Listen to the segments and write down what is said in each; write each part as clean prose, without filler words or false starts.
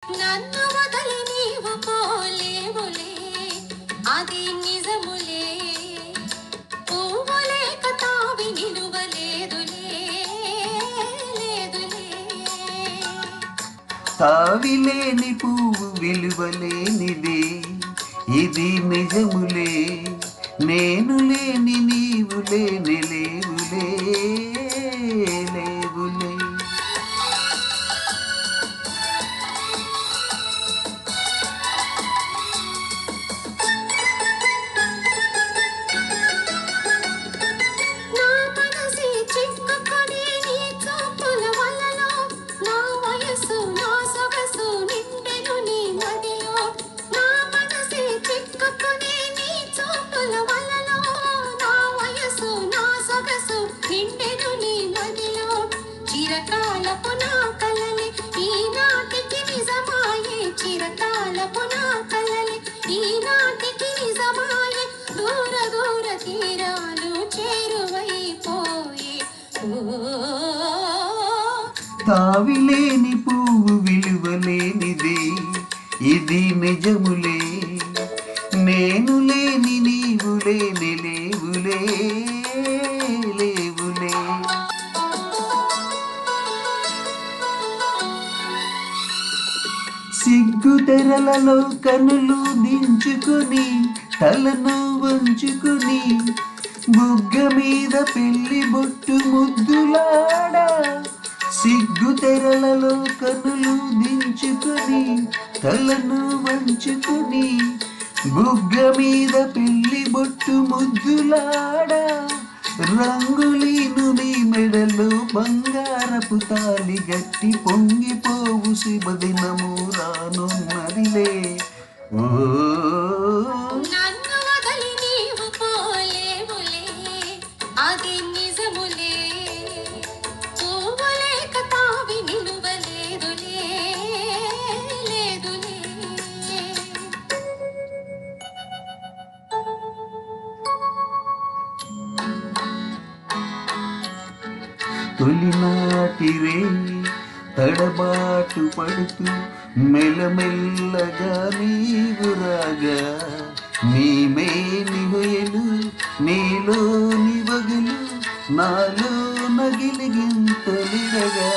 నన్ను వదలి నీవు పోలేవులే, అది నిజములే. పువ్వులేక తావి నిలువలేదులే, లేదులే. తావిలేని పువ్వు విలువలేనిదే, ఇది నిజములే. నేను లేని నీవు లేని లేవులే, లేవులే. నా మనసి చిక్కుకొని నీ చూపుల వలలో, నా వయసు నా సొగసు నిండెను నీ మదిలో. నా మనసి చిక్కుకొని నీ చూపుల వలలో, నా వయసు నా సొగసు నిండెను నీ మదిలో. చిరకాలపు నా కలలే ఈనాటికి నిజమాయే, చిరకాలపు నా కలలే ఈనాటికి నిజమాయే. దూర దూర తీరాలు చేరువైపోయే. తావిలేని పువ్వు విలువలేనిదే, ఇది నిజములే. నేను లేని నీవు లేని లేవులే, లేవులే. సిగ్గు తెరలలో కనులు దించుకొని, తలను వంచుకొని, బుగ్గ మీద పెళ్లి బొట్టు ముద్దులాడా. సిగ్గు తెరలలో కనులు దించుకొని, తలను వంచుకొని, బుగ్గ మీద పెళ్లి బొట్టు ముద్దులాడా. రంగులీను నీ మెడలో బంగారపు తాలి గట్టి, పొంగిపోవు శుభదినము రానున్నదిలే. ఓ నన్ను వదలి నీవు పోలేవులే, అది నిజములే. పువ్వులేక తావి నిలువలేదులే, లేదులే. తొలినాటిరే తడబాటు పడుతూ మెల్లమెల్లగా నీవు రాగా, నీమేని హొయలు నీలోని వగలు నాలో నగిలిగింతలిడగా.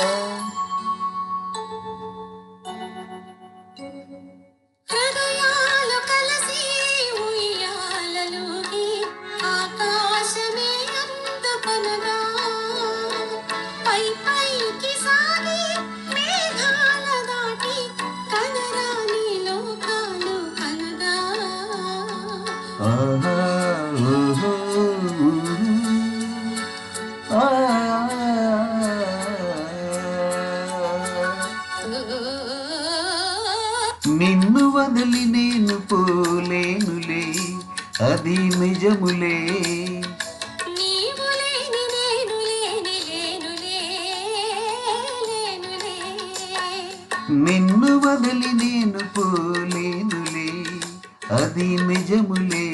హృదయాలు కలిసి ఉయ్యాలలోకి, ఆకాశమే అందుకొనగా. పై పైకి సాగి మేఘాల దాటి, కనరాని లోకాలు కనగా. ఆహా, ఓహో, ఆ. నిన్ను వదిలి నేను పోలేనులే, అది నిజములే. నీవు లేని నేను లేని లేనులే, లేనులే. నిన్ను వదిలి నేను పోలేనులే, అది నిజములే.